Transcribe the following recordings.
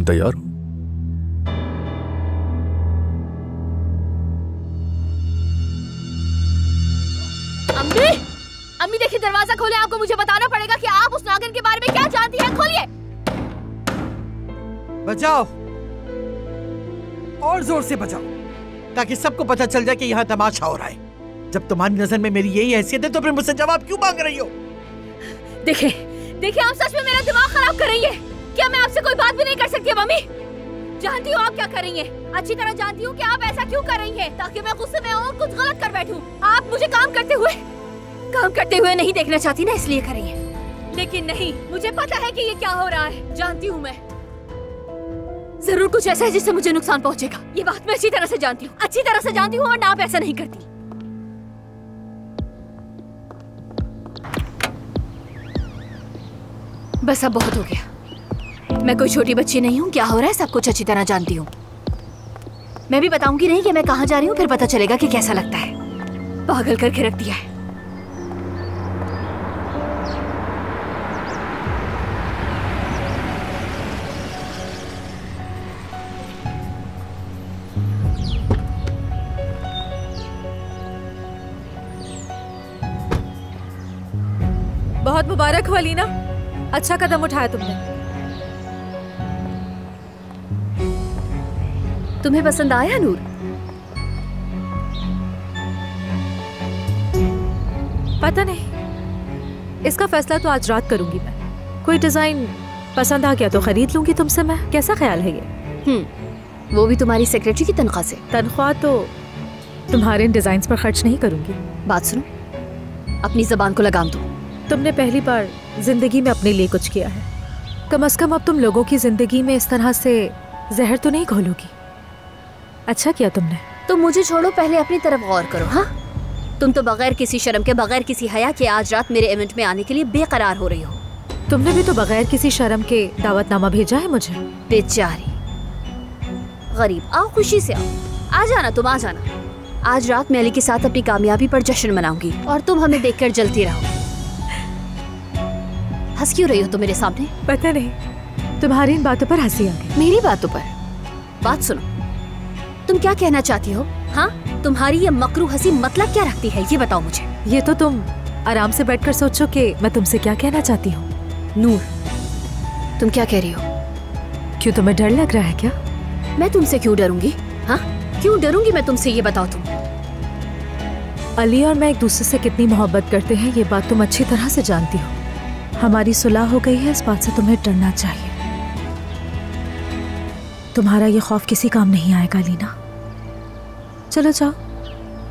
तुम तैयार हो? अम्मी, अम्मी देखिए दरवाजा खोले, आपको मुझे बताना पड़ेगा कि आप उस नागिन के बारे में क्या जानती हैं। खोलिए। बचाओ, और जोर से बचाओ, ताकि सबको पता चल जाए कि यहाँ तमाशा हो रहा है। जब तुम्हारी नजर में मेरी यही हैसियत है तो फिर मुझसे जवाब क्यों मांग रही हो? देखिए आप सच में मेरा दिमाग खराब कर रही है। क्या मैं आपसे कोई बात भी नहीं कर सकती मम्मी? जानती हूँ आप क्या कर रही हैं, अच्छी तरह जानती हूँ कि आप ऐसा क्यों कर रही हैं, ताकि मैं गुस्से में और कुछ गलत कर बैठूं। आप मुझे काम करते हुए नहीं देखना चाहती ना, इसलिए कर रही हैं। लेकिन नहीं, मुझे पता है कि ये क्या हो रहा है। जानती हूँ मैं, जरूर कुछ ऐसा है जिससे मुझे नुकसान पहुँचेगा। ये बात मैं अच्छी तरह से जानती हूँ, और आप ऐसा नहीं करती। बस अब बहुत हो गया। मैं कोई छोटी बच्ची नहीं हूँ, क्या हो रहा है सब कुछ अच्छी तरह जानती हूँ। मैं भी बताऊंगी नहीं कि मैं कहाँ जा रही हूँ, फिर पता चलेगा कि कैसा लगता है। पागल करके रख दिया है। बहुत मुबारक हो अलीना, अच्छा कदम उठाया तुमने। तुम्हें पसंद आया नूर? पता नहीं, इसका फैसला तो आज रात करूंगी मैं। कोई डिजाइन पसंद आ गया तो खरीद लूंगी तुमसे मैं। कैसा ख्याल है ये? वो भी तुम्हारी सेक्रेटरी की तनख्वाह से? तनख्वाह तो तुम्हारे इन डिजाइन पर खर्च नहीं करूंगी। बात सुनो, अपनी जबान को लगाम दो। तुमने पहली बार जिंदगी में अपने लिए कुछ किया है, कम से कम अब तुम लोगों की जिंदगी में इस तरह से जहर तो नहीं घोलोगी। अच्छा किया तुमने। तुम मुझे छोड़ो, पहले अपनी तरफ गौर करो। हाँ, तुम तो बगैर किसी शर्म के, बगैर किसी हया के आज रात मेरे इवेंट में आने के लिए बेकरार हो रही हो। तुमने भी तो बगैर किसी शर्म के दावतनामा भेजा है मुझे। बेचारी गरीब, आओ खुशी से आओ, आ जाना, तुम आ जाना। आज रात मैं अली के साथ अपनी कामयाबी पर जश्न मनाऊंगी और तुम हमें देखकर जलती रहो। हंस क्यों रही हो तुम मेरे सामने? पता नहीं, तुम्हारी इन बातों पर हंसी आ गई। मेरी बातों पर? बात सुनो, तुम क्या कहना चाहती हो? हाँ, तुम्हारी ये मकरू हंसी मतलब क्या रखती है, ये बताओ मुझे। ये तो तुम आराम से बैठकर सोचो कि मैं तुमसे क्या कहना चाहती हूँ। नूर, तुम क्या कह रही हो? क्यों, तुम्हें डर लग रहा है क्या? मैं तुमसे क्यों डरूंगी? हाँ, क्यों डरूंगी मैं तुमसे, ये बताओ तुम। अली और मैं एक दूसरे से कितनी मोहब्बत करते हैं, ये बात तुम अच्छी तरह से जानती हो। हमारी सुलह हो गई है, इस बात से तुम्हें डरना चाहिए। तुम्हारा ये खौफ किसी काम नहीं आएगा लीना। चलो जाओ,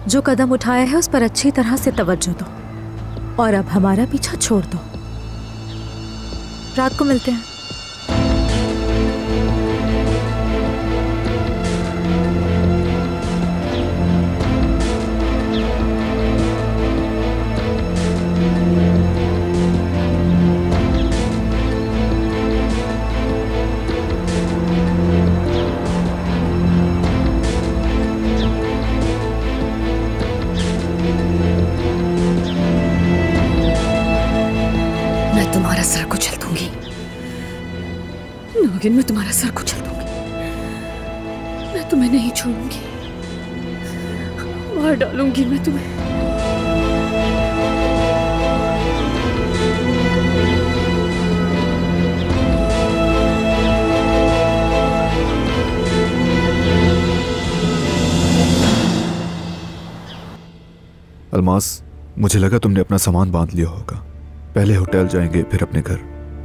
जो कदम उठाया है उस पर अच्छी तरह से तवज्जो दो और अब हमारा पीछा छोड़ दो। रात को मिलते हैं। सर कुचल दूंगी नागिन, मैं तुम्हारा सर कुचल दूंगी। मैं तुम्हें नहीं छोड़ूंगी, मार डालूंगी मैं तुम्हें। अलमास, मुझे लगा तुमने अपना सामान बांध लिया होगा। पहले होटल जाएंगे फिर अपने घर।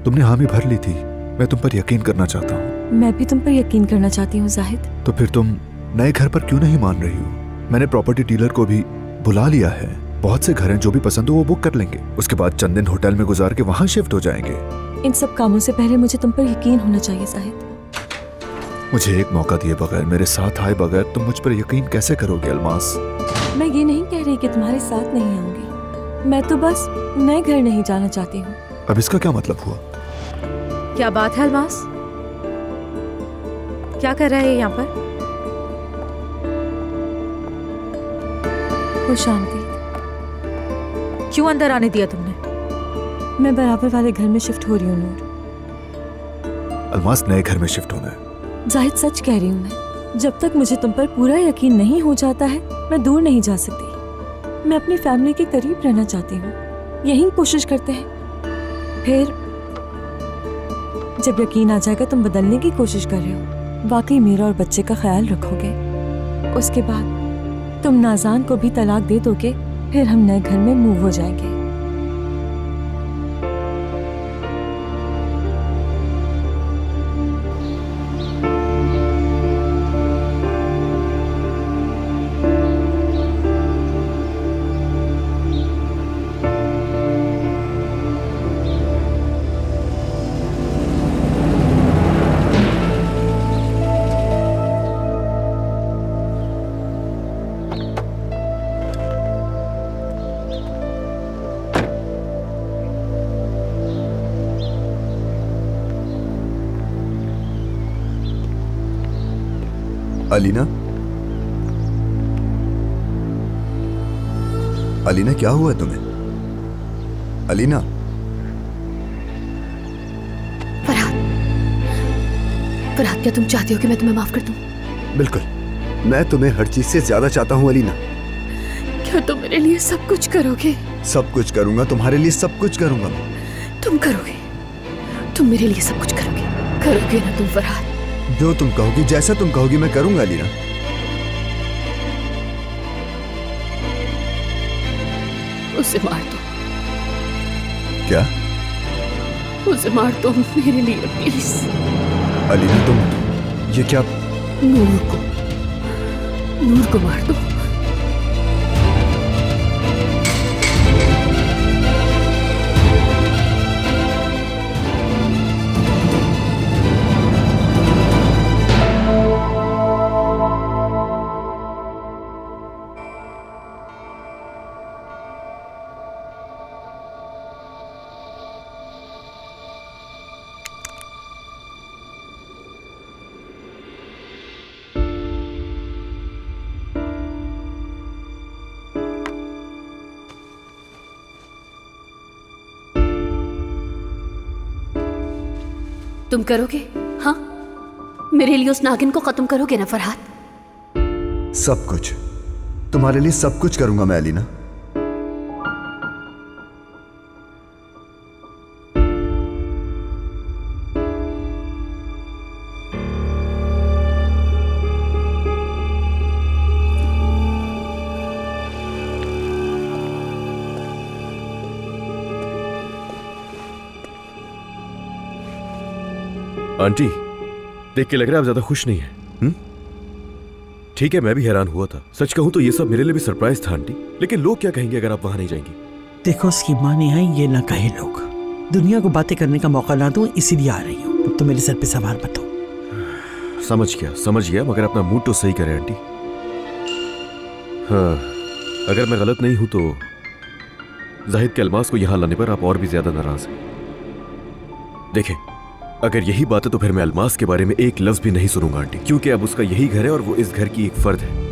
तुमने हामी भर ली थी। मैं तुम पर यकीन करना चाहता हूँ। मैं भी तुम पर यकीन करना चाहती हूँ जाहिद। तो फिर तुम नए घर पर क्यों नहीं मान रही हो? मैंने प्रॉपर्टी डीलर को भी बुला लिया है। बहुत से घर हैं, जो भी पसंद हो वो बुक कर लेंगे। उसके बाद चंद दिन होटल में गुजार के वहाँ शिफ्ट हो जाएंगे। इन सब कामों से पहले मुझे तुम पर यकीन होना चाहिए जाहिद। मुझे एक मौका दिए बगैर, मेरे साथ आए बगैर तुम मुझ पर यकीन कैसे करोगे अलमास? मैं ये नहीं कह रही कि तुम्हारे साथ नहीं आऊंगी, मैं तो बस नए घर नहीं जाना चाहती हूँ। अब इसका क्या मतलब हुआ? क्या बात है अलमास, क्या कर रहा है यहाँ पर? खुशामदीद। क्यों अंदर आने दिया तुमने? मैं बराबर वाले घर में शिफ्ट हो रही हूँ नूर। अलमास नए घर में शिफ्ट होना है। जाहिद सच कह रही हूँ मैं, जब तक मुझे तुम पर पूरा यकीन नहीं हो जाता है मैं दूर नहीं जा सकती। मैं अपनी फैमिली के करीब रहना चाहती हूँ, यही कोशिश करते हैं। फिर जब यकीन आ जाएगा तुम बदलने की कोशिश कर रहे हो, वाकई मेरा और बच्चे का ख्याल रखोगे, उसके बाद तुम नाज़ान को भी तलाक दे दोगे, फिर हम नए घर में मूव हो जाएंगे। अलीना, अलीना क्या हुआ है तुम्हें? अलीना। फरहाद, फरहाद क्या तुम चाहती हो कि मैं तुम्हें माफ कर दूं? बिल्कुल, मैं तुम्हें हर चीज से ज्यादा चाहता हूँ अलीना। क्या तुम मेरे लिए सब कुछ करोगे? सब कुछ करूंगा, तुम्हारे लिए सब कुछ करूंगा। तुम करोगे, तुम मेरे लिए सब कुछ करोगे, करोगे ना तुम फरहाद? जो तुम कहोगी, जैसा तुम कहोगी मैं करूंगा अलीना। उसे मार दो। क्या? उसे मार दो मेरे लिए प्लीज। अलीना तुम ये क्या? नूर को मार दो। तुम करोगे? हाँ, मेरे लिए उस नागिन को खत्म करोगे ना फरहाद? सब कुछ, तुम्हारे लिए सब कुछ करूंगा मैं अलीना। आंटी, देख के लग रहा है आप ज्यादा खुश नहीं है। ठीक है, मैं भी हैरान हुआ था। सच कहूं तो ये सब मेरे लिए भी सरप्राइज था आंटी, लेकिन लोग क्या कहेंगे अगर आप वहां नहीं जाएंगी? देखो, उसकी माँ नहीं आई, ये ना कहे लोग। दुनिया को बातें करने का मौका ना दूं, इसीलिए आ रही हूँ। अब तो मेरे सर पे सवार मत हो। समझ गया, मगर अपना मूड तो सही करें आंटी। हाँ, अगर मैं गलत नहीं हूं तो जाहिद के अलमास को यहां लाने पर आप और भी ज्यादा नाराज हैं। देखें, अगर यही बात है तो फिर मैं अलमास के बारे में एक लफ्ज भी नहीं सुनूंगा आंटी, क्योंकि अब उसका यही घर है और वो इस घर की एक फर्द है।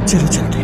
चलो चलते।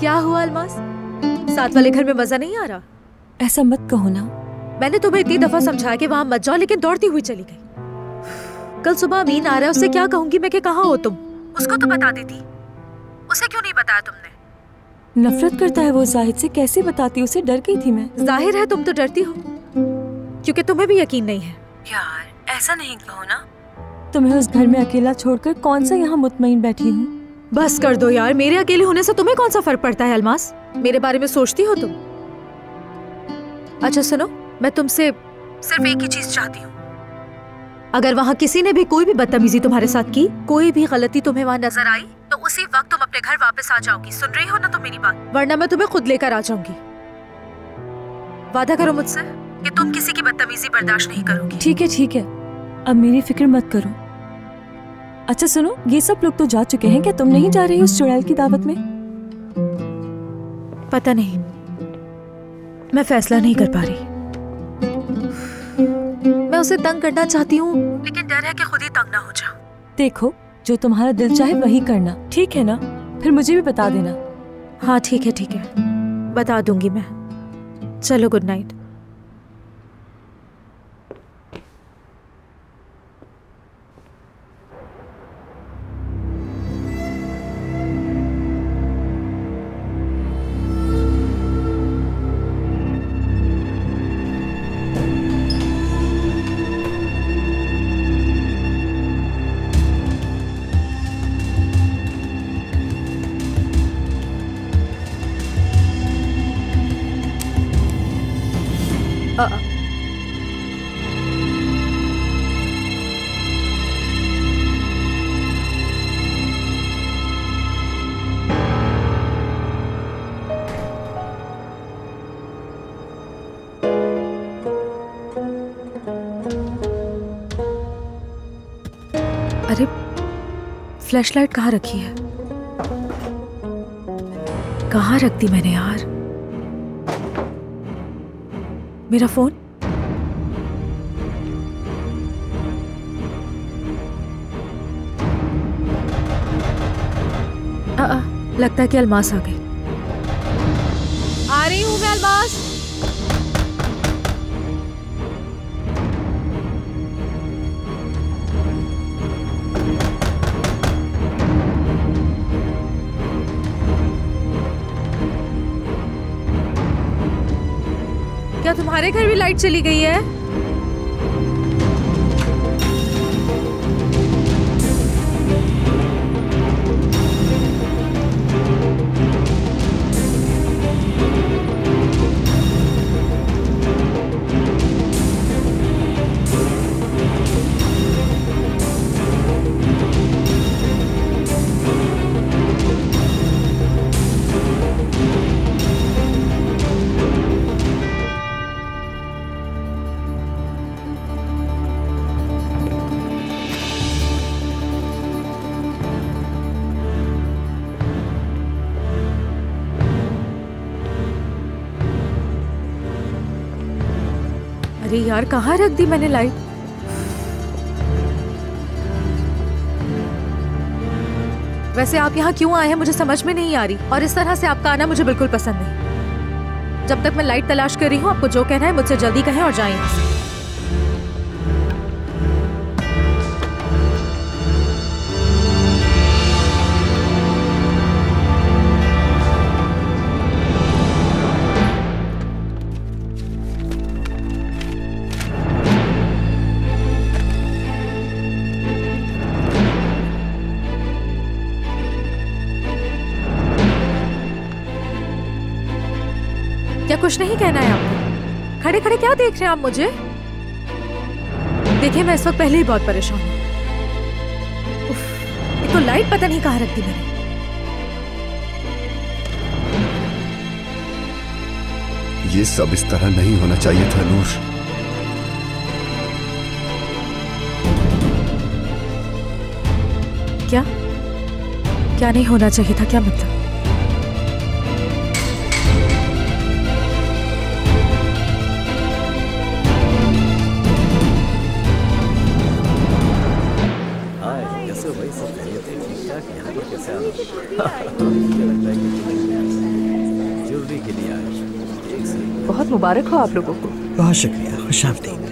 क्या हुआ अलमास? साथ वाले घर में मजा नहीं आ रहा? ऐसा मत कहो ना। मैंने तुम्हें इतनी दफा समझाया कि वहां मत जाओ, लेकिन दौड़ती हुई चली गई। कल सुबह अमीन आ रहा है, उससे क्या कहूंगी मैं कि कहाँ हो तुम? उसको तो बता देती। उसे क्यों नहीं बताया तुमने? नफरत करता है वो जाहिद से, कैसे बताती? उसे डर गई थी मैं। जाहिर है तुम तो डरती हो, क्योंकि तुम्हें भी यकीन नहीं है। यार ऐसा नहीं कहो ना। तुम्हें उस घर में अकेला छोड़कर कौन सा यहाँ मुतमईन बैठी हूँ। बस कर दो यार, मेरे अकेले होने से तुम्हें कौन सा फर्क पड़ता है अलमास? मेरे बारे में सोचती हो तुम? अच्छा सुनो, मैं तुमसे सिर्फ एक ही चीज चाहती हूँ। अगर वहाँ किसी ने भी कोई भी बदतमीजी तुम्हारे साथ की, कोई भी गलती तुम्हें वहाँ नजर आई, तो उसी वक्त तुम अपने घर वापस आ जाओगी। सुन रही हो ना तुम मेरी बात? वरना मैं तुम्हें खुद लेकर आ जाऊंगी। वादा करो मुझसे कि तुम किसी की बदतमीजी बर्दाश्त नहीं करोगी। ठीक है, अब मेरी फिक्र मत करो। अच्छा सुनो, ये सब लोग तो जा चुके हैं, क्या तुम नहीं जा रही उस चुड़ैल की दावत में? पता नहीं, मैं फैसला नहीं कर पा रही। मैं उसे तंग करना चाहती हूँ, लेकिन डर है कि खुद ही तंग ना हो जाऊं। देखो, जो तुम्हारा दिल चाहे वही करना, ठीक है ना? फिर मुझे भी बता देना। हाँ ठीक है, बता दूंगी मैं। चलो गुड नाइट। अरे फ्लैशलाइट कहाँ रखी है? कहाँ रख दी मैंने यार? मेरा फोन? लगता है कि अलमास आ गई। आ रही हूँ मैं अलमास। क्या तुम्हारे घर भी लाइट चली गई है? अरे यार कहाँ रख दी मैंने लाइट? वैसे आप यहाँ क्यों आए हैं मुझे समझ में नहीं आ रही, और इस तरह से आपका आना मुझे बिल्कुल पसंद नहीं। जब तक मैं लाइट तलाश कर रही हूँ, आपको जो कहना है मुझसे जल्दी कहें और जाएं यहाँ से। क्या कुछ नहीं कहना है आपको? खड़े खड़े क्या देख रहे हैं आप मुझे? देखिए मैं इस वक्त पहले ही बहुत परेशान हूँ। एक तो लाइट पता नहीं कहाँ रख दी मैंने। ये सब इस तरह नहीं होना चाहिए था नूर। क्या नहीं होना चाहिए था? क्या मतलब? कैसे भाई, सब ठीक ठाक? यहाँ पर कैसे आना? बहुत मुबारक हो आप लोगों को। बहुत शुक्रिया, खुशामदीद।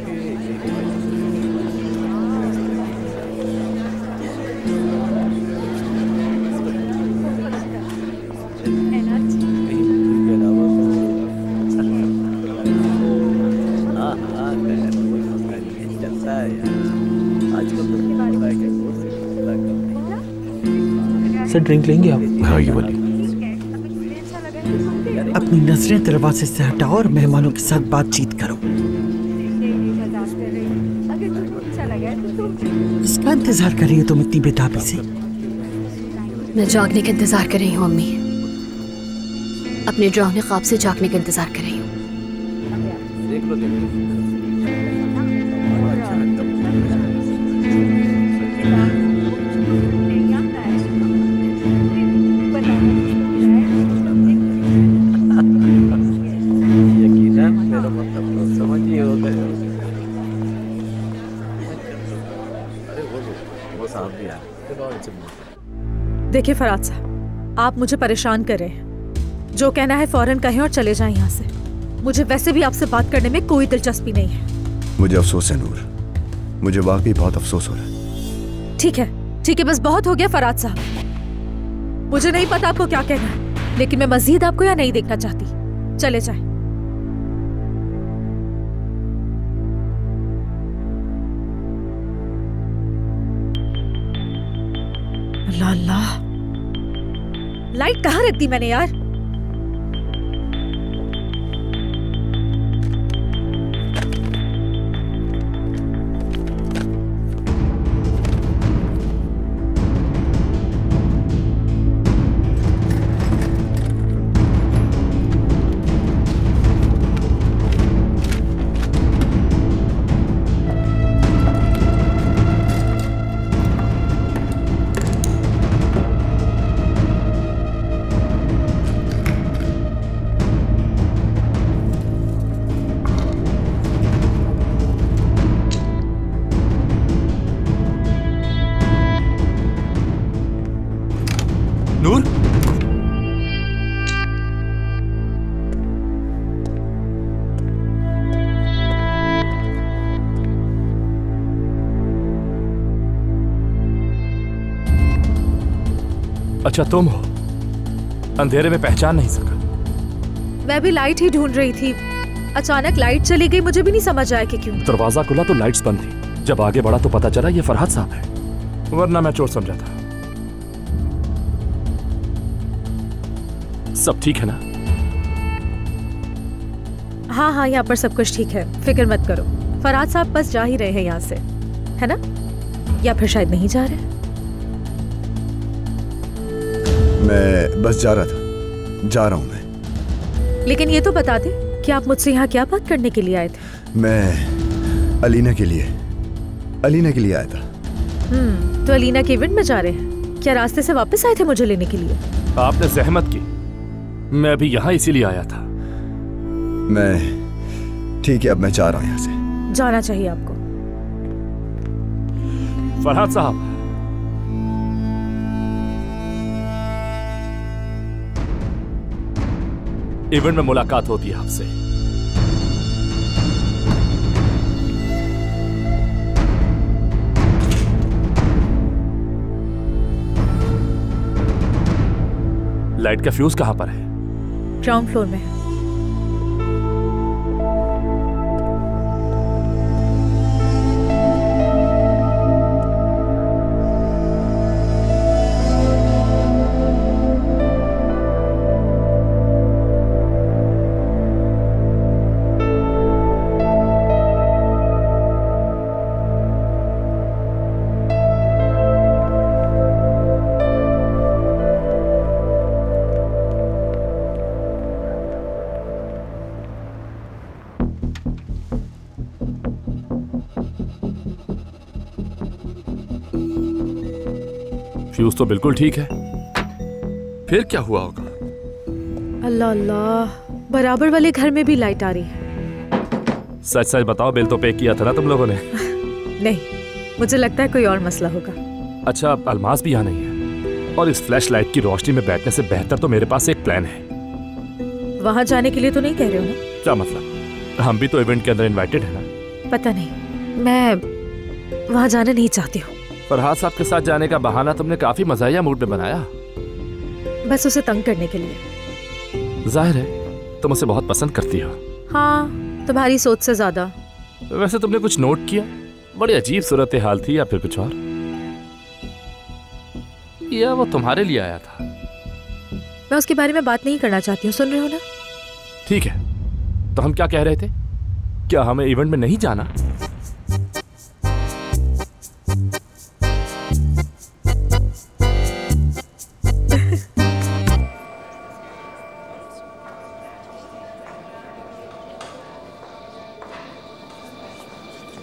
सर ड्रिंक लेंगे आप? हाँ ये वाली। अपनी नजरें दरवाजे से हटाओ और मेहमानों के साथ बातचीत करो। इसका इंतजार कर रही हो तुम इतनी बेताबी से? मैं जागने का इंतजार कर रही हूँ अम्मी। अपने डरावने ख्वाब से जागने का इंतजार कर रही हूँ। देखिए फराज साहब, आप मुझे परेशान कर रहे हैं। जो कहना है फौरन कहें और चले जाएं यहाँ से। मुझे वैसे भी आपसे बात करने में कोई दिलचस्पी नहीं है। मुझे अफसोस है नूर, मुझे वाकई बहुत अफसोस हो रहा है। ठीक है, बस बहुत हो गया फराज साहब। मुझे नहीं पता आपको क्या कहना है, लेकिन मैं मजीद आपको यहाँ नहीं देखना चाहती। चले जाएं। अल्लाह अल्लाह, लाइट कहाँ रख दी मैंने यार? अच्छा तुम हो? अंधेरे में पहचान नहीं सका। मैं भी लाइट ही ढूंढ रही थी, अचानक लाइट चली गई। मुझे भी नहीं समझ आया कि क्यों। दरवाजा खुला तो लाइट्स बंद थी। जब आगे बढ़ा तो पता चला ये फरहाद साहब है, वरना मैं चोर समझा था। सब ठीक है ना? हाँ, यहाँ पर सब कुछ ठीक है, फिक्र मत करो। फरहाद साहब बस जा ही रहे हैं यहाँ से, है ना? या फिर शायद नहीं जा रहे। मैं बस जा रहा था, जा रहा हूँ मैं। लेकिन ये तो बता दे कि आप मुझसे यहाँ क्या बात करने के लिए आए थे? मैं अलीना के लिए आया था। तो अलीना के इवेंट में जा रहे हैं क्या? रास्ते से वापस आए थे मुझे लेने के लिए? आपने जहमत की, मैं भी यहाँ इसीलिए आया था। मैं ठीक है, अब मैं जा रहा हूँ यहाँ से। जाना चाहिए आपको। फरहाद साहब, इवेंट में मुलाकात होती है आपसे। लाइट का फ्यूज कहां पर है? ग्राउंड फ्लोर में है। फ्यूज तो बिल्कुल ठीक है, फिर क्या हुआ होगा? अल्लाह अल्लाह, बराबर वाले घर में भी लाइट आ रही है। सच सच बताओ, बिल तो पे किया था ना तुम लोगों ने? नहीं, मुझे लगता है कोई और मसला होगा। अच्छा, अलमास भी यहाँ नहीं है, और इस फ्लैश लाइट की रोशनी में बैठने से बेहतर तो मेरे पास एक प्लान है। वहां जाने के लिए तो नहीं कह रहे हो ना? क्या मतलब? हम भी तो इवेंट के अंदर इनवाइटेड है ना। पता नहीं, मैं वहां जाना नहीं चाहती हूँ। फरहाद साहब के साथ जाने का बहाना तुमने काफी मजाया मूड में बनाया। बस उसे तंग करने के लिए। जाहिर है तुम उसे बहुत पसंद करती हो। हाँ, तुम्हारी सोच से ज्यादा। वैसे तुमने कुछ नोट किया? बड़ी अजीब सूरत हाल थी, या फिर कुछ और? या वो तुम्हारे लिए आया था? मैं उसके बारे में बात नहीं करना चाहती हूँ, सुन रहे हो ना? ठीक है, तो हम क्या कह रहे थे? क्या हमें इवेंट में नहीं जाना?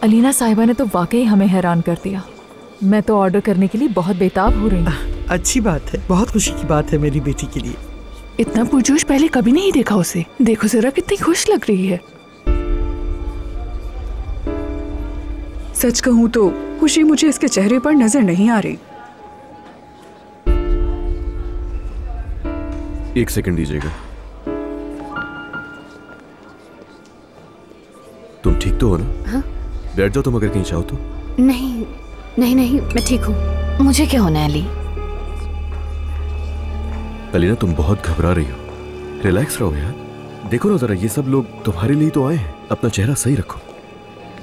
अलीना साहिबा ने तो वाकई हमें हैरान कर दिया। मैं तो ऑर्डर करने के लिए बहुत बेताब हो रही हूँ। अच्छी बात है, बहुत खुशी की बात है मेरी बेटी के लिए। इतना पुरजोश पहले कभी नहीं देखा उसे। देखो जरा कितनी खुश लग रही है। सच कहूँ तो खुशी मुझे इसके चेहरे पर नजर नहीं आ रही। एक सेकंड दीजिएगा। तुम ठीक तो हो ना? हाँ? बैठ जाओ तुम अगर कहीं चाहो तो। नहीं नहीं नहीं, मैं ठीक हूँ। मुझे क्या होना है अली? अलीना तुम बहुत घबरा रही हो। रिलैक्स रहो यार। देखो ना जरा, ये सब लोग तुम्हारे लिए तो आए हैं। अपना चेहरा सही रखो।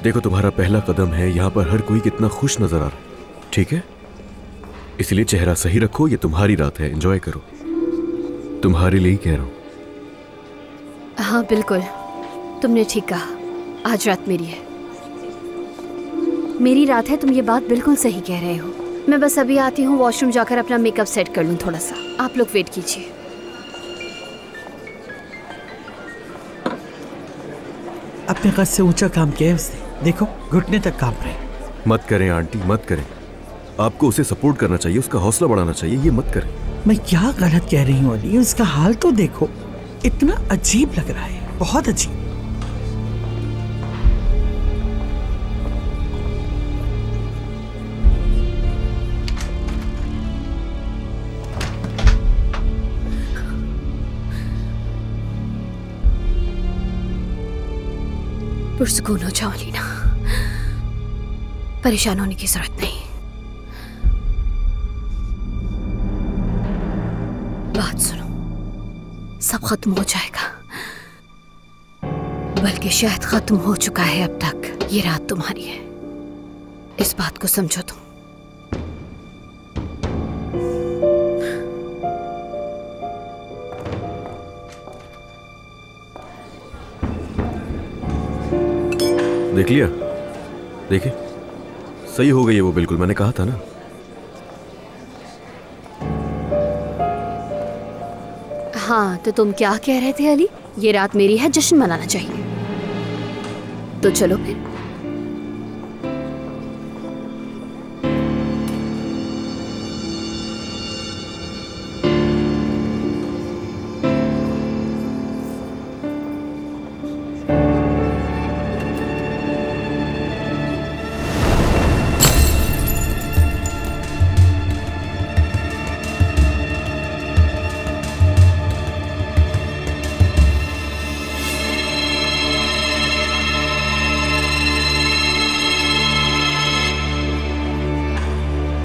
देखो तुम्हारा पहला कदम है, यहाँ पर हर कोई कितना खुश नजर आ रहा है, ठीक है? इसलिए चेहरा सही रखो। ये तुम्हारी रात है, एंजॉय करो। तुम्हारे लिए ही कह रहा हूँ। हाँ बिल्कुल, तुमने ठीक कहा। आज रात मेरी है, मेरी रात है। तुम ये बात बिल्कुल सही कह रहे हो। मैं बस अभी आती हूँ, वॉशरूम जाकर अपना मेकअप सेट कर लूँ थोड़ा सा। आप लोग वेट कीजिए। अपने कद से ऊंचा काम किया है उसने। देखो घुटने तक कांप रहे। मत करें आंटी, मत करें। आपको उसे सपोर्ट करना चाहिए, उसका हौसला बढ़ाना चाहिए। ये मत करें। मैं क्या गलत कह रही हूँ अली? उसका हाल तो देखो, इतना अजीब लग रहा है, बहुत अजीब। पुरसुकून हो जाओ अलीना, परेशान होने की जरूरत नहीं। बात सुनो, सब खत्म हो जाएगा, बल्कि शायद खत्म हो चुका है अब तक। ये रात तुम्हारी है, इस बात को समझो तुम। देख लिया? देखे, सही हो गई है वो, बिल्कुल मैंने कहा था ना। हाँ तो तुम क्या कह रहे थे अली? ये रात मेरी है, जश्न मनाना चाहिए। तो चलो फिर।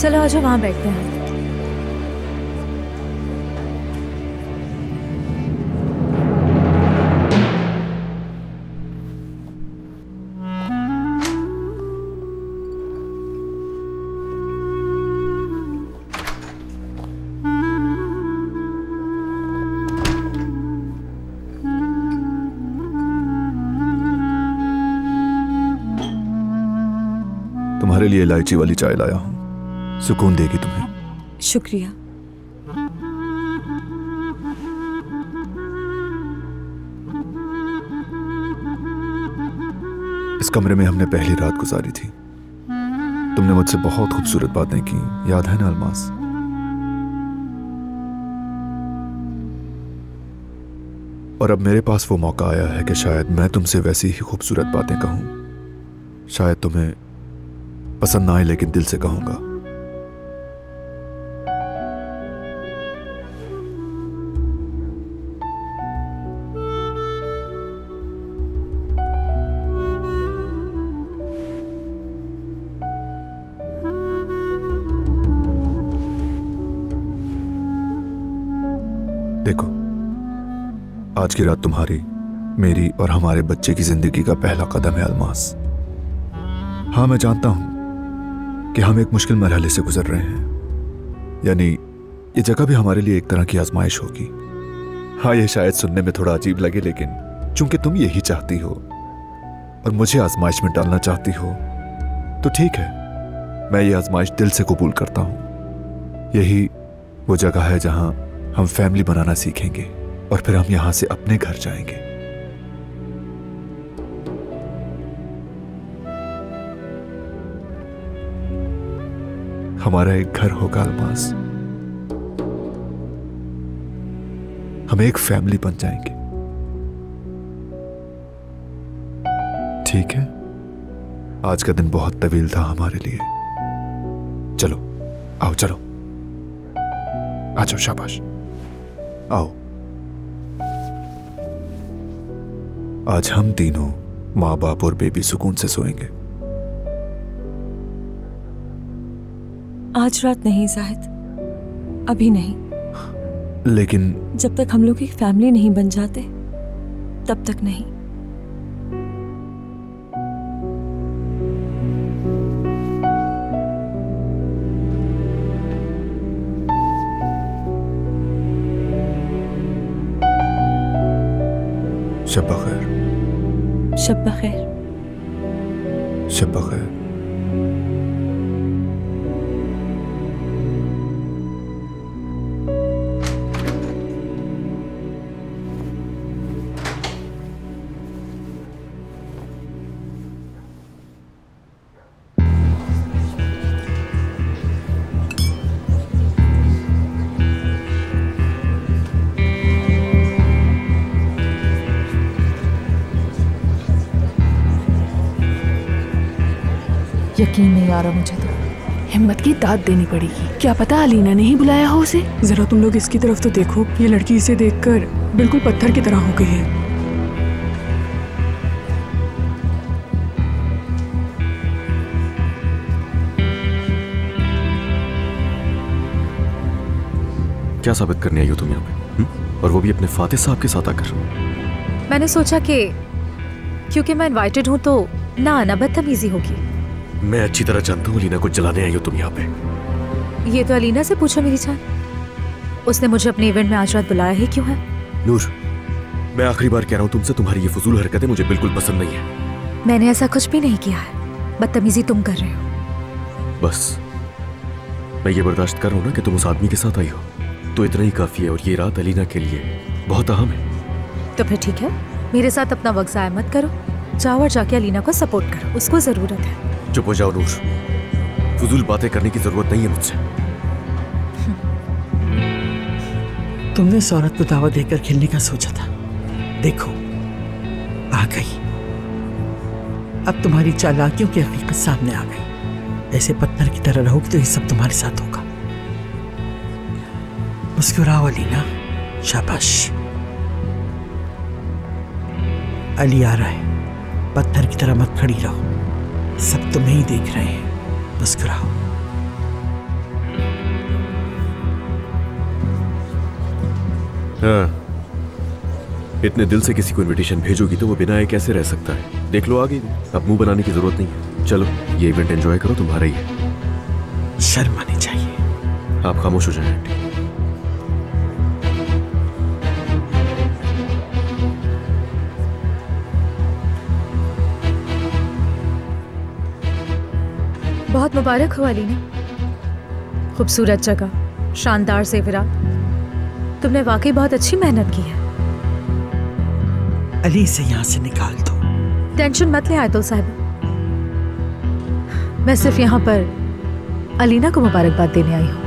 चलो आज वहां बैठते हैं। तुम्हारे लिए इलायची वाली चाय लाया हूं, सुकून देगी तुम्हें। शुक्रिया। इस कमरे में हमने पहली रात गुजारी थी। तुमने मुझसे बहुत खूबसूरत बातें की, याद है ना अलमास? और अब मेरे पास वो मौका आया है कि शायद मैं तुमसे वैसी ही खूबसूरत बातें कहूं। शायद तुम्हें पसंद ना आए, लेकिन दिल से कहूंगा। आज की रात तुम्हारी, मेरी और हमारे बच्चे की जिंदगी का पहला कदम है अल्मास। हाँ, मैं जानता हूं कि हम एक मुश्किल मरहले से गुजर रहे हैं, यानी ये जगह भी हमारे लिए एक तरह की आजमाइश होगी। हाँ, ये शायद सुनने में थोड़ा अजीब लगे, लेकिन चूंकि तुम यही चाहती हो और मुझे आजमाइश में डालना चाहती हो तो ठीक है, मैं ये आजमाइश दिल से कबूल करता हूं। यही वो जगह है जहां हम फैमिली बनाना सीखेंगे और फिर हम यहां से अपने घर जाएंगे। हमारा एक घर होगा अल्मास, हम एक फैमिली बन जाएंगे। ठीक है, आज का दिन बहुत तवील था हमारे लिए। चलो आओ, चलो आ जाओ, शाबाश आओ। आज हम तीनों माँ बाप और बेबी सुकून से सोएंगे। आज रात नहीं जाहिद, अभी नहीं। लेकिन जब तक हम लोग एक फैमिली नहीं बन जाते तब तक नहीं। शब बखैर। शब बखैर। शब बखैर। यकीन नहीं आ रहा मुझे तो। हिम्मत की दाद देनी पड़ेगी। क्या पता अलीना ने ही बुलाया हो उसे। जरा तुम लोग इसकी तरफ तो देखो, ये लड़की इसे देखकर बिल्कुल पत्थर की तरह हो गई है। क्या साबित करने आई हो तुम यहाँ पे? और वो भी अपने फातिह साहब के साथ आकर। मैंने सोचा कि क्योंकि मैं इनवाइटेड हूँ तो ना आना बदतमीजी होगी। मैं अच्छी तरह जानता हूँ अलीना को जलाने आई हो तुम यहाँ पे। ये तो अलीना से पूछो मेरी जान, उसने मुझे अपने इवेंट में आज रात बुलाया ही क्यों है? नूर, मैं आखिरी बार कह रहा हूँ तुमसे, तुम्हारी ये फजूल हरकतें मुझे बिल्कुल पसंद नहीं है। मैंने ऐसा कुछ भी नहीं किया है, बदतमीजी तुम कर रहे हो। बस मैं ये बर्दाश्त कर रहा हूँ ना कि तुम उस आदमी के साथ आई हो, तो इतना ही काफी है। और ये रात अलीना के लिए बहुत अहम है। तो फिर ठीक है, मेरे साथ अपना वक्त ज़ाया मत करो, जाओ और जाके अलीना को सपोर्ट करो, उसको जरूरत है। चुप हो जाओ नूर, फजूल बातें करने की जरूरत नहीं है मुझसे। तुमने इस औरत को दावा देकर खेलने का सोचा था, देखो आ गई। अब तुम्हारी चालाकियों की हकीकत सामने आ गई। ऐसे पत्थर की तरह रहोगे तो ये सब तुम्हारे साथ होगा। मुस्कुराओ अलीना, शाबाश। अली आ रहा है, पत्थर की तरह मत खड़ी रहो, सब तुम्हें ही देख रहे हैं। मुस्कुराओ। हाँ, इतने दिल से किसी को इनविटेशन भेजोगी तो वो बिना आए कैसे रह सकता है? देख लो आगे, अब मुंह बनाने की जरूरत नहीं है। चलो ये इवेंट एंजॉय करो, तुम्हारा ही है। शर्म आनी चाहिए। आप खामोश हो जाएं आंटी। बहुत मुबारक हो अलीना, खूबसूरत जगह, शानदार ज़ेवरात, तुमने वाकई बहुत अच्छी मेहनत की है। अली से यहाँ से निकाल दो। टेंशन मत ले आयतुल साहिबा, मैं सिर्फ यहाँ पर अलीना को मुबारकबाद देने आई हूँ।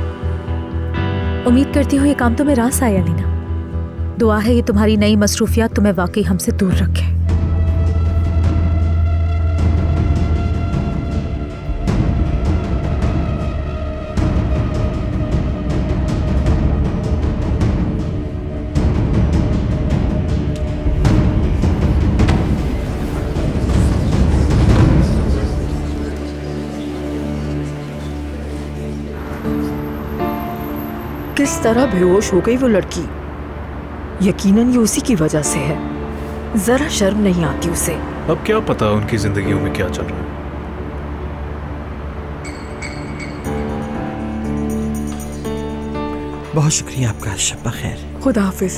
उम्मीद करती हूँ ये काम तुम्हें रास आए अलीना। दुआ है ये तुम्हारी नई मसरूफियात तुम्हें वाकई हमसे दूर रखे। किस तरह बेहोश हो गई वो लड़की। यकीनन ये उसी की वजह से है। जरा शर्म नहीं आती उसे। अब क्या पता उनकी जिंदगियों में क्या चल रहा है। बहुत शुक्रिया आपका, शब्बा खैर। खुदा हाफिज।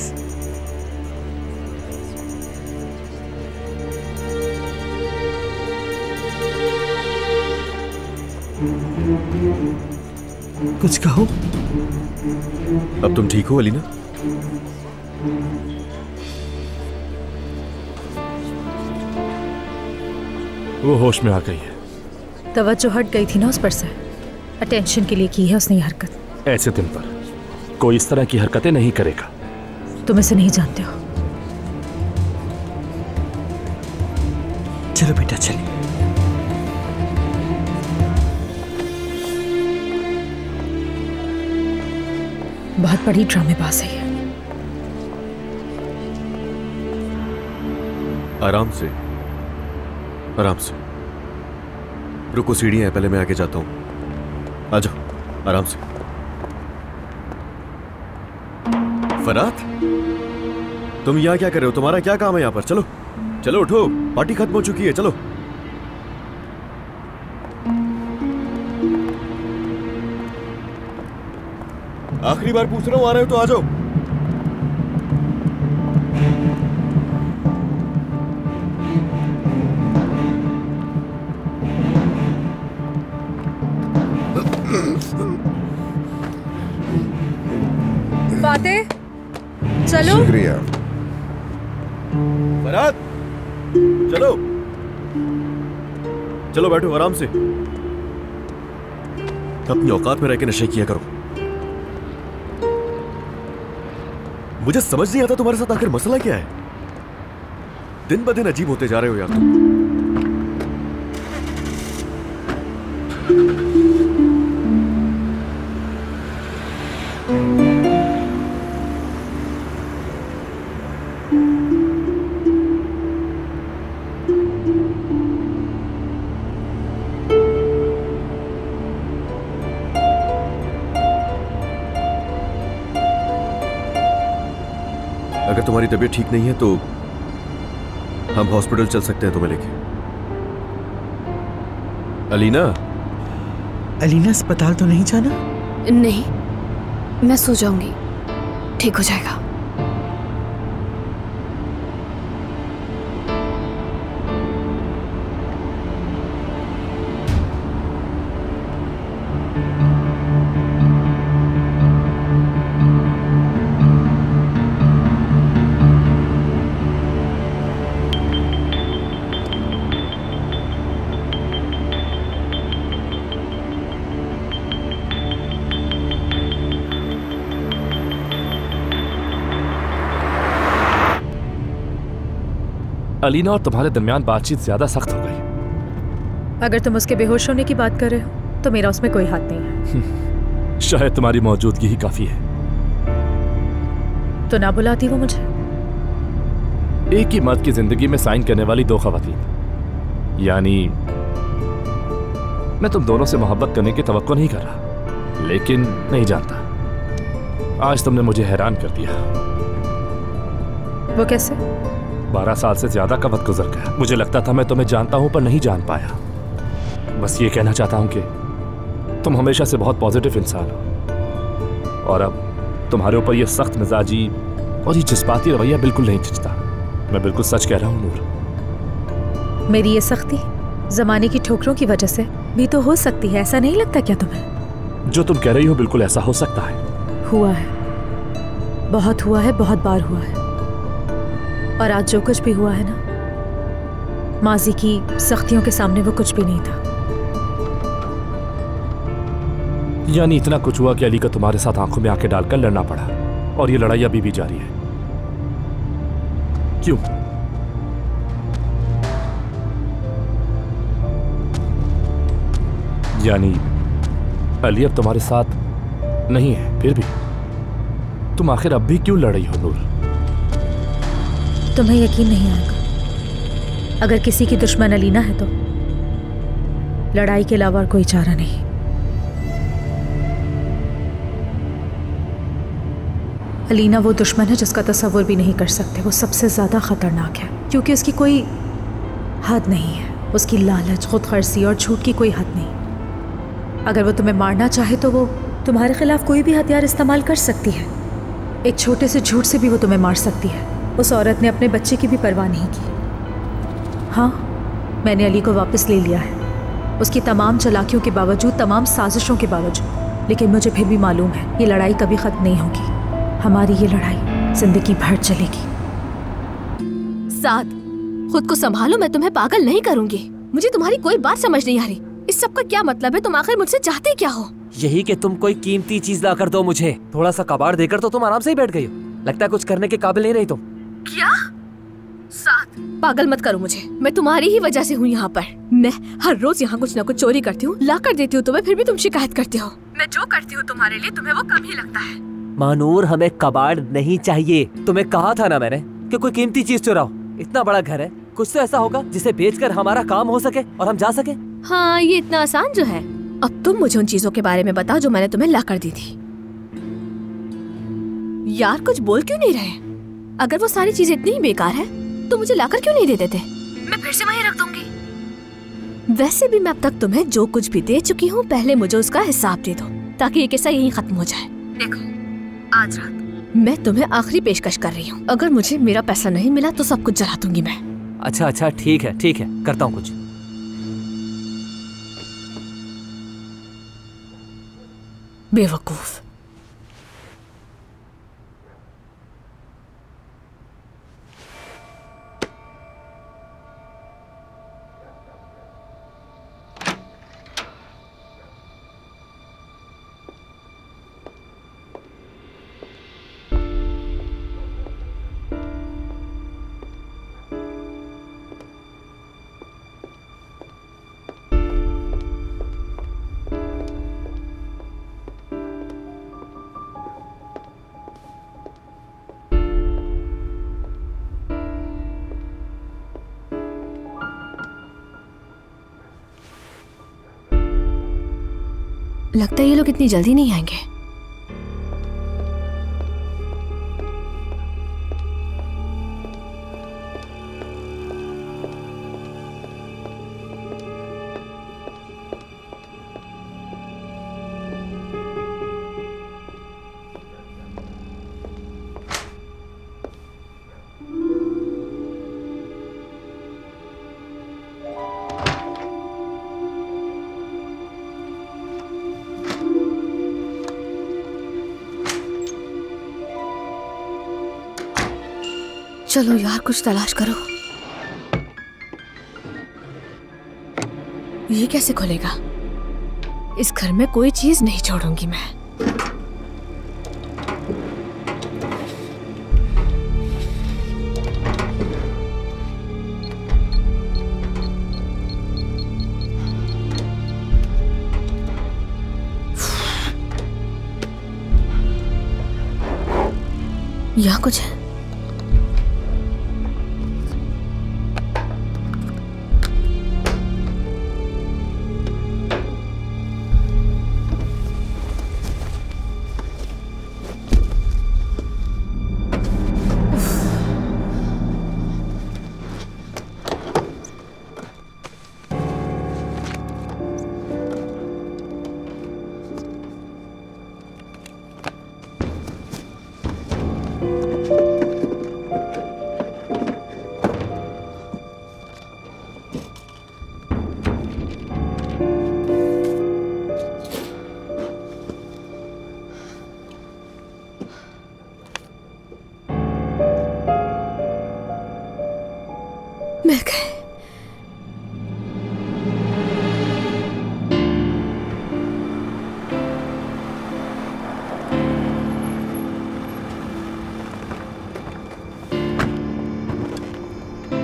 कुछ कहो। अब तुम ठीक हो अलीना? वो होश में आ गई है। तवज्जो हट गई थी ना उस पर से। अटेंशन के लिए की है उसने ये हरकत। ऐसे दिन पर कोई इस तरह की हरकतें नहीं करेगा। तुम इसे नहीं जानते हो। चलो बेटा चलिए। बहुत बड़ी ड्रामेबाज है ये। आराम से, आराम से। रुको, सीढ़ियां हैं, पहले मैं आगे जाता हूं। आ जाओ, आराम से। फरात, तुम यहां क्या कर रहे हो? तुम्हारा क्या काम है यहां पर? चलो चलो उठो, पार्टी खत्म हो चुकी है, चलो। आखिरी बार पूछ रहा हूं, आ रहे हो तो आ जाओ। फातेह, चलो। शुक्रिया। फरात, चलो चलो, बैठो आराम से। अपनी औकात में रह के नशे किया करो। मुझे समझ नहीं आता तुम्हारे साथ आखिर मसला क्या है। दिन ब दिन अजीब होते जा रहे हो यार तुम। अगर तुम्हारी तबीयत ठीक नहीं है तो हम हॉस्पिटल चल सकते हैं तुम्हें लेके। अलीना, अलीना अस्पताल तो नहीं जाना? नहीं, मैं सो जाऊंगी, ठीक हो जाएगा। अलीना और तुम्हारे दरमियान बातचीत ज्यादा सख्त हो गई। अगर तुम उसके बेहोश होने की बात कर रहे हो तो मेरा उसमें कोई हाथ नहीं है। शायद तुम्हारी मौजूदगी ही काफी है। तो ना बुलाती वो मुझे। एक ही मर्द की जिंदगी में साइन करने वाली दो खवातीन, यानी मैं तुम दोनों से मोहब्बत करने की तवक्को नहीं कर रहा, लेकिन नहीं जानता। आज तुमने मुझे हैरान कर दिया। वो कैसे? 12 साल से ज्यादा का वक्त गुजर गया। मुझे लगता था मैं तुम्हें जानता हूं पर नहीं जान पाया। बस ये कहना चाहता हूं कि तुम हमेशा से बहुत पॉजिटिव इंसान हो और अब तुम्हारे ऊपर ये सख्त मिजाजी और ये जज्बाती रवैया बिल्कुल नहीं जचता। मैं बिल्कुल सच कह रहा हूं नूर। मेरी ये सख्ती जमाने की ठोकरों की वजह से भी तो हो सकती है, ऐसा नहीं लगता क्या तुम्हें? जो तुम कह रही हो बिल्कुल ऐसा हो सकता है। हुआ है, बहुत हुआ है, बहुत बार हुआ है। और आज जो कुछ भी हुआ है ना, माजी की सख्तियों के सामने वो कुछ भी नहीं था। यानी इतना कुछ हुआ कि अली का तुम्हारे साथ आंखों में आंखें डालकर लड़ना पड़ा, और ये लड़ाई अभी भी जारी है। क्यों? यानी अली अब तुम्हारे साथ नहीं है, फिर भी तुम आखिर अब भी क्यों लड़ रही हो नूर? तुम्हें यकीन नहीं आएगा। अगर किसी की दुश्मन अलीना है तो लड़ाई के अलावा कोई चारा नहीं। अलीना वो दुश्मन है जिसका तसव्वुर भी नहीं कर सकते। वो सबसे ज़्यादा ख़तरनाक है क्योंकि उसकी कोई हद नहीं है। उसकी लालच, खुदगर्जी और झूठ की कोई हद नहीं। अगर वो तुम्हें मारना चाहे तो वो तुम्हारे खिलाफ कोई भी हथियार इस्तेमाल कर सकती है। एक छोटे से झूठ से भी वो तुम्हें मार सकती है। उस औरत ने अपने बच्चे की भी परवाह नहीं की। हाँ, मैंने अली को वापस ले लिया है, उसकी तमाम चालाकियों के बावजूद, तमाम साजिशों के बावजूद। लेकिन मुझे फिर भी मालूम है ये लड़ाई कभी ख़त्म नहीं होगी। हमारी ये लड़ाई ज़िंदगी भर चलेगी। साद, खुद को संभालो, मैं तुम्हें पागल नहीं करूंगी। मुझे तुम्हारी कोई बात समझ नहीं आ रही। इस सब का क्या मतलब है? तुम आखिर मुझसे चाहते क्या हो? यही कि तुम कोई कीमती चीज ला कर दो मुझे। थोड़ा सा कबाड़ देकर तो तुम आराम से ही बैठ गई हो। लगता है कुछ करने के काबिल नहीं रही तुम। क्या? साद, पागल मत करो मुझे। मैं तुम्हारी ही वजह से हूँ यहाँ पर। मैं हर रोज यहाँ कुछ न कुछ चोरी करती हूँ, ला कर देती हूँ तुम्हें, फिर भी तुम शिकायत करते हो। मैं जो करती हूँ तुम्हारे लिए तुम्हें वो कम ही लगता है। मानूर, हमें कबाड़ नहीं चाहिए। तुम्हें कहा था ना मैंने कि कोई कीमती चीज चुराओ। इतना बड़ा घर है, कुछ तो ऐसा होगा जिसे बेचकर हमारा काम हो सके और हम जा सके। हाँ, ये इतना आसान जो है। अब तुम मुझे उन चीजों के बारे में बताओ जो मैंने तुम्हें ला कर दी थी। यार, कुछ बोल क्यों नहीं रहे? अगर वो सारी चीजें इतनी ही बेकार है तो मुझे लाकर क्यों नहीं दे देते? मैं फिर से वहीं रख दूंगी। वैसे भी मैं अब तक तुम्हें जो कुछ भी दे चुकी हूँ, पहले मुझे उसका हिसाब दे दो ताकि ये किस्सा यहीं खत्म हो जाए। देखो, आज रात मैं तुम्हें आखिरी पेशकश कर रही हूँ। अगर मुझे मेरा पैसा नहीं मिला तो सब कुछ जला दूंगी मैं। अच्छा, ठीक है, करता हूँ कुछ। बेवकूफ। लगता है ये लोग इतनी जल्दी नहीं आएंगे। चलो यार, कुछ तलाश करो। ये कैसे खुलेगा? इस घर में कोई चीज नहीं छोड़ूंगी मैं। यहाँ कुछ है?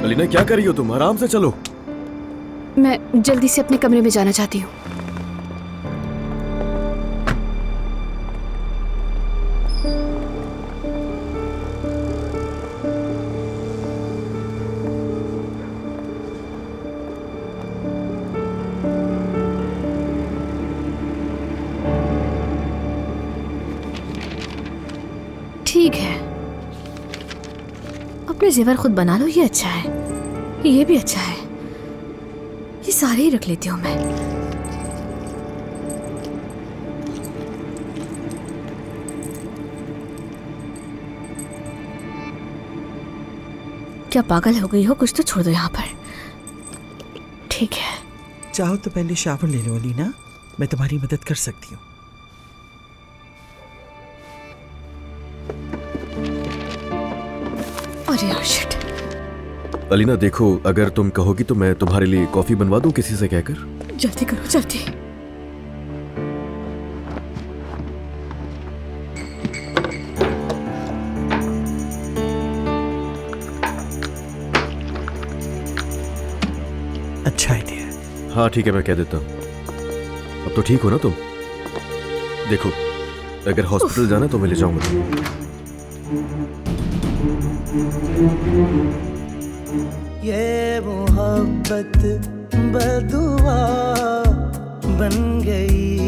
अलीना, क्या कर रही हो तुम? आराम से चलो। मैं जल्दी से अपने कमरे में जाना चाहती हूँ। ठीक है, अपने जेवर खुद बना लो, ये अच्छा है, ये भी अच्छा है, ये सारे ही रख लेती हूँ मैं। क्या पागल हो गई हो? कुछ तो छोड़ दो यहाँ पर। ठीक है, चाहो तो पहले शावर ले लो अलीना, मैं तुम्हारी मदद कर सकती हूँ। अरे यार शिट। अलीना देखो, अगर तुम कहोगी तो मैं तुम्हारे लिए कॉफी बनवा दूं किसी से कहकर। जल्दी करो जल्दी। अच्छा आइडिया। हाँ ठीक है, मैं कह देता हूँ। अब तो ठीक हो ना तुम? देखो, अगर हॉस्पिटल जाना तो मैं ले जाऊंगा। ये मोहब्बत बदुआ बन गई